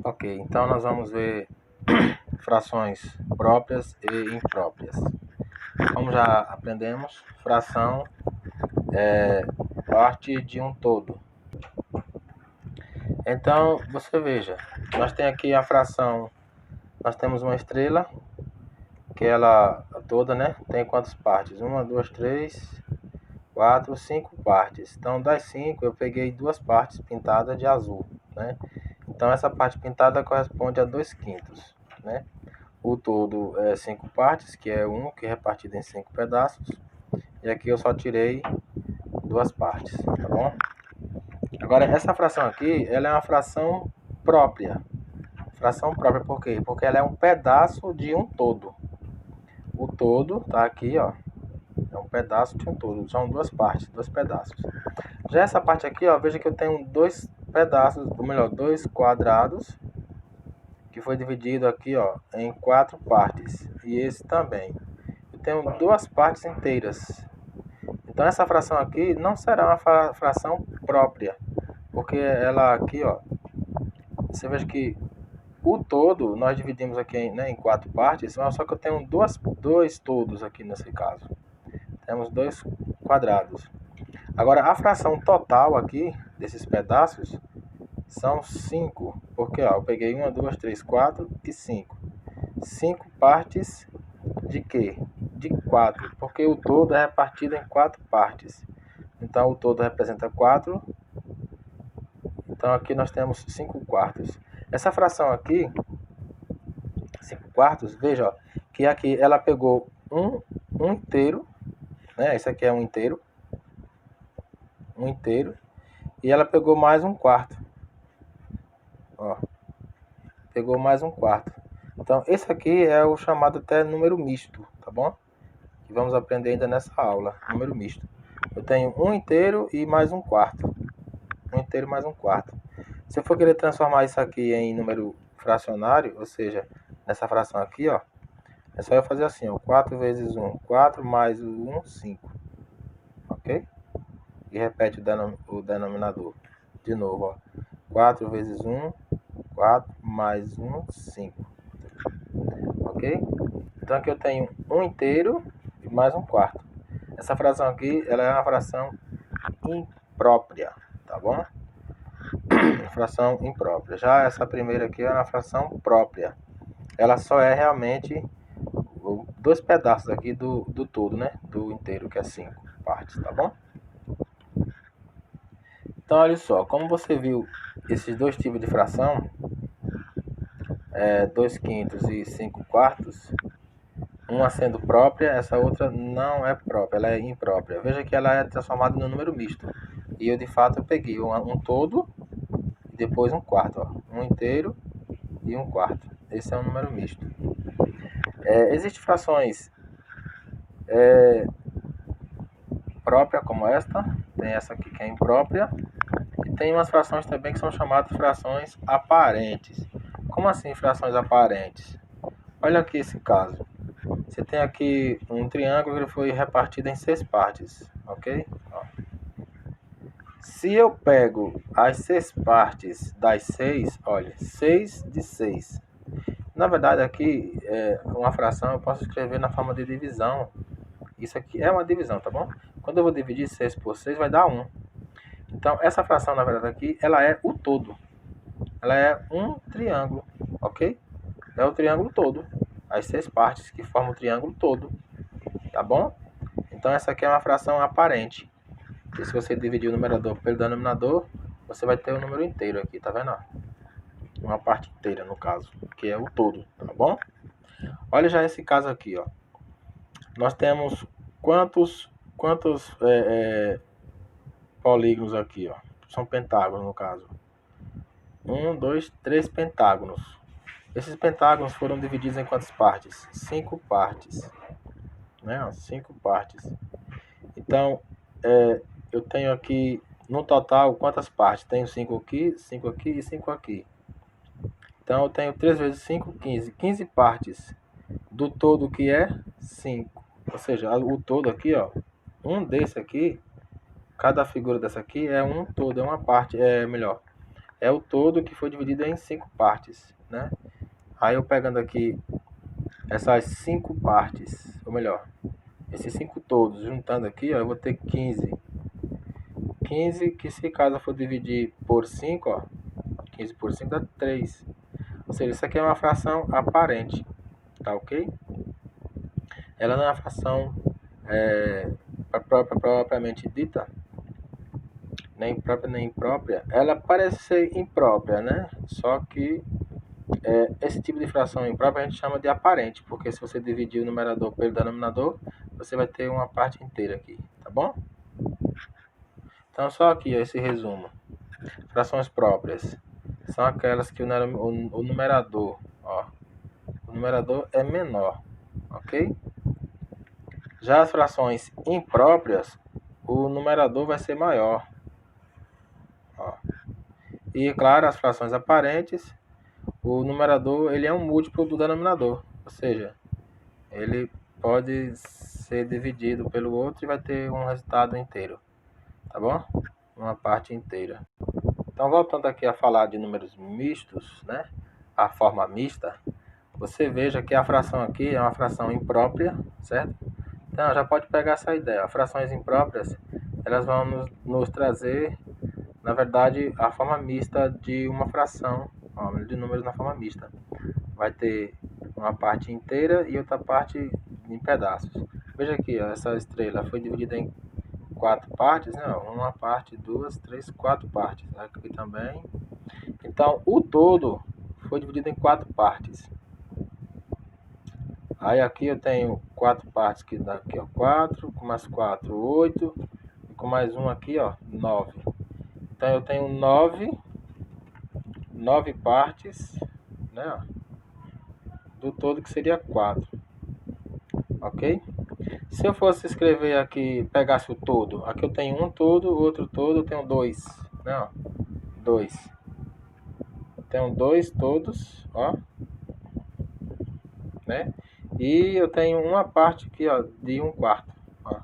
Ok, então nós vamos ver frações próprias e impróprias. Como já aprendemos, fração é parte de um todo. Então, você veja, nós temos aqui a fração, nós temos uma estrela, que ela toda, né, tem quantas partes? 1, 2, 3, 4, 5 partes. Então, das 5, eu peguei 2 partes pintadas de azul, né? Então, essa parte pintada corresponde a 2/5, né? O todo é 5 partes, que é 1, que é repartido em 5 pedaços. E aqui eu só tirei 2 partes, tá bom? Agora, essa fração aqui, ela é uma fração própria. Fração própria por quê? Porque ela é um pedaço de um todo. O todo tá aqui, ó. É um pedaço de um todo. São 2 partes, 2 pedaços. Já essa parte aqui, ó, veja que eu tenho 2 pedaços, ou melhor, 2 quadrados, que foi dividido aqui, ó, em 4 partes. E esse também. Eu tenho 2 partes inteiras. Então essa fração aqui não será uma fração própria, porque ela aqui, ó, você veja que o todo nós dividimos aqui, né, em 4 partes, só que eu tenho dois todos aqui nesse caso. Temos 2 quadrados. Agora a fração total aqui desses pedaços são 5, porque ó, eu peguei 1, 2, 3, 4 e 5. 5 partes de quê? De 4, porque o todo é repartido em 4 partes. Então o todo representa 4. Então aqui nós temos 5 quartos. Essa fração aqui, 5 quartos, veja ó, que aqui ela pegou um inteiro, né? Esse aqui é um inteiro, e ela pegou mais um quarto. Ó, pegou mais um quarto. Então esse aqui é o chamado até número misto, tá bom? Que vamos aprender ainda nessa aula, número misto. Eu tenho um inteiro e mais um quarto. Um inteiro mais um quarto. Se eu for querer transformar isso aqui em número fracionário, ou seja, nessa fração aqui, ó, é só eu fazer assim, ó, 4 vezes 1, 4 mais o 1, 5. Ok? E repete o denominador. De novo, ó. 4 vezes 1, 4 mais 1, 5. Ok? Então aqui eu tenho um inteiro e mais um quarto. Essa fração aqui, ela é uma fração imprópria, tá bom? Fração imprópria. Já essa primeira aqui é uma fração própria. Ela só é realmente 2 pedaços aqui do todo, né? Do inteiro, que é 5 partes, tá bom? Então, olha só, como você viu esses dois tipos de fração, 2/5 e 5 quartos, uma sendo própria, essa outra não é própria, ela é imprópria. Veja que ela é transformada no número misto. E eu, de fato, eu peguei um todo e depois um quarto, ó. Um inteiro e um quarto. Esse é um número misto. Existem frações própria como esta, tem essa aqui que é imprópria, e tem umas frações também que são chamadas frações aparentes. Como assim frações aparentes? Olha aqui esse caso. Você tem aqui um triângulo que foi repartido em 6 partes, ok? Ó. Se eu pego as 6 partes das 6, olha, 6 de 6. Na verdade aqui, uma fração eu posso escrever na forma de divisão. Isso aqui é uma divisão, tá bom? Quando eu vou dividir 6 por 6 vai dar 1. Então essa fração, na verdade aqui, ela é o todo. Ela é um triângulo, ok? É o triângulo todo. As 6 partes que formam o triângulo todo, tá bom? Então essa aqui é uma fração aparente. E se você dividir o numerador pelo denominador, você vai ter o número inteiro aqui, tá vendo? Uma parte inteira, no caso, que é o todo, tá bom? Olha já esse caso aqui, ó. Nós temos quantos polígonos aqui, ó? São pentágonos, no caso. 1, 2, 3 pentágonos. Esses pentágonos foram divididos em quantas partes? 5 partes. Né? 5 partes. Então, eu tenho aqui, no total, quantas partes? Tenho 5 aqui e 5 aqui. Então, eu tenho 3 vezes 5, 15. 15 partes do todo que é 5. Ou seja, o todo aqui, ó. Desse aqui, cada figura dessa aqui é um todo, é uma parte, melhor. é o todo que foi dividido em 5 partes, né? Aí eu pegando aqui essas 5 partes, ou melhor, esses 5 todos, juntando aqui, ó, eu vou ter 15. 15 que se caso for dividir por 5, ó, 15 por 5 dá 3. Ou seja, isso aqui é uma fração aparente, tá ok? Ela não é uma fração propriamente dita, nem própria nem imprópria. Ela parece ser imprópria, né? Só que esse tipo de fração imprópria a gente chama de aparente, porque se você dividir o numerador pelo denominador, você vai ter uma parte inteira aqui, tá bom? Então, só aqui ó, esse resumo. Frações próprias são aquelas que o numerador, ó, o numerador é menor, ok? Já as frações impróprias, o numerador vai ser maior. Ó. E, claro, as frações aparentes, o numerador ele é um múltiplo do denominador, ou seja, ele pode ser dividido pelo outro e vai ter um resultado inteiro, tá bom? Uma parte inteira. Então, voltando aqui a falar de números mistos, né? A forma mista, você veja que a fração aqui é uma fração imprópria, certo? Então, já pode pegar essa ideia. As frações impróprias, elas vão nos trazer, na verdade, a forma mista de uma fração, ó, de números na forma mista. Vai ter uma parte inteira e outra parte em pedaços. Veja aqui, ó, essa estrela foi dividida em 4 partes, né? Uma parte, 2, 3, 4 partes. Aqui também. Então, o todo foi dividido em 4 partes. Aí aqui eu tenho 4 partes, que dá aqui, ó, 4, com mais 4, 8, e com mais um aqui, ó, 9. Então eu tenho 9 partes, né, do todo, que seria 4, ok? Se eu fosse escrever aqui, pegasse o todo, aqui eu tenho um todo, outro todo, eu tenho 2, né, ó, 2. Eu tenho 2 todos, ó, né? E eu tenho uma parte aqui, ó, de 1/4. Ó.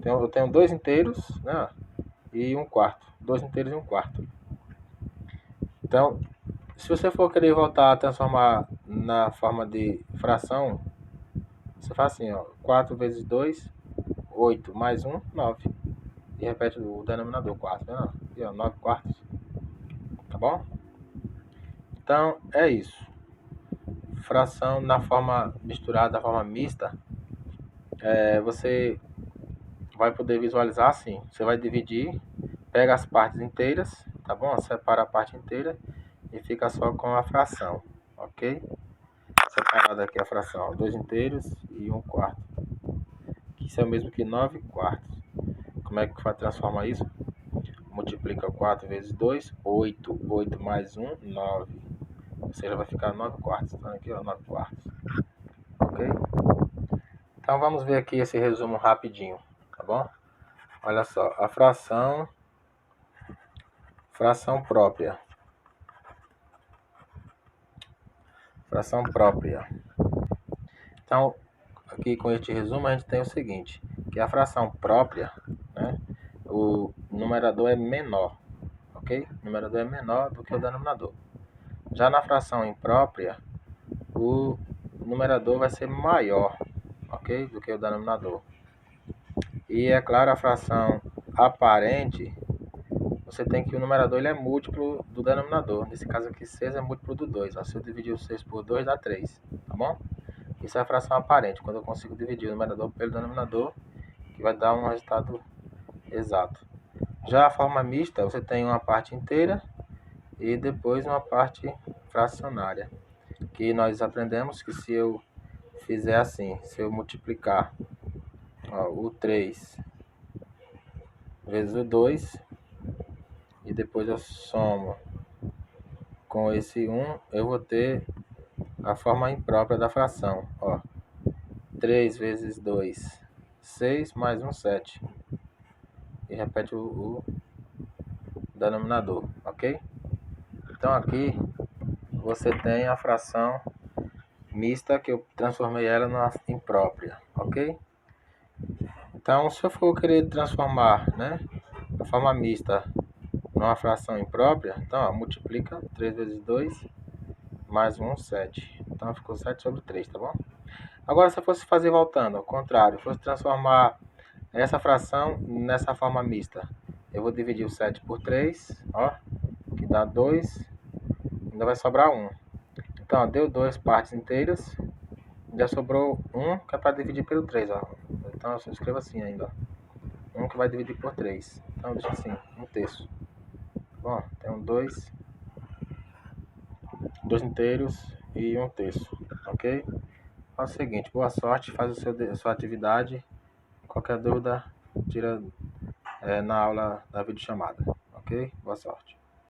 Eu tenho 2 inteiros, né? E 1/4. 2 inteiros e 1/4. Então, se você for querer voltar a transformar na forma de fração, você faz assim, ó. 4 vezes 2, 8. Mais 1, 9. E repete o denominador, 4. Né? Aqui, ó, 9/4. Tá bom? Então, é isso. Fração na forma misturada, na forma mista, você vai poder visualizar assim. Você vai dividir, pega as partes inteiras, tá bom? Separa a parte inteira e fica só com a fração, ok? Separada aqui a fração, 2 inteiros e 1/4. Isso é o mesmo que 9/4. Como é que vai transformar isso? Multiplica 4 vezes 2, 8. 8 mais 1, 9. Ou seja, vai ficar 9/4. Então aqui, ó, 9/4. Ok? Então vamos ver aqui esse resumo rapidinho, tá bom? Olha só, a fração própria. Fração própria. Então, aqui com este resumo a gente tem o seguinte, que a fração própria, né, o numerador é menor, ok? O numerador é menor do que o denominador. Já na fração imprópria, o numerador vai ser maior, ok? Do que o denominador. E é claro, a fração aparente, você tem que o numerador ele é múltiplo do denominador. Nesse caso aqui, 6 é múltiplo do 2. Ó. Se eu dividir o 6 por 2, dá 3, tá bom? Isso é a fração aparente, quando eu consigo dividir o numerador pelo denominador, que vai dar um resultado exato. Já a forma mista, você tem uma parte inteira e depois uma parte fracionária, que nós aprendemos que se eu fizer assim, se eu multiplicar, ó, o 3 vezes o 2 e depois eu somo com esse 1, eu vou ter a forma imprópria da fração, ó. 3 vezes 2, 6, mais 1, 7. E repete o denominador, ok? Então aqui você tem a fração mista, que eu transformei ela na imprópria, ok? Então, se eu for querer transformar, né, a forma mista numa fração imprópria, então, ó, multiplica 3 vezes 2, mais 1, 7. Então, ficou 7 sobre 3, tá bom? Agora, se eu fosse fazer voltando, ao contrário, fosse transformar essa fração nessa forma mista, eu vou dividir o 7 por 3, ó, que dá 2, ainda vai sobrar 1. Então, ó, deu 2 partes inteiras, já sobrou 1, que é para dividir pelo 3, ó. Então, eu escrevo assim ainda, ó. 1 que vai dividir por 3. Então, deixa assim, 1/3. Bom, tem um 2 inteiros e 1/3, ok? Faz o seguinte, boa sorte, faz a sua atividade. Qualquer dúvida, tira na aula da videochamada, ok? Boa sorte.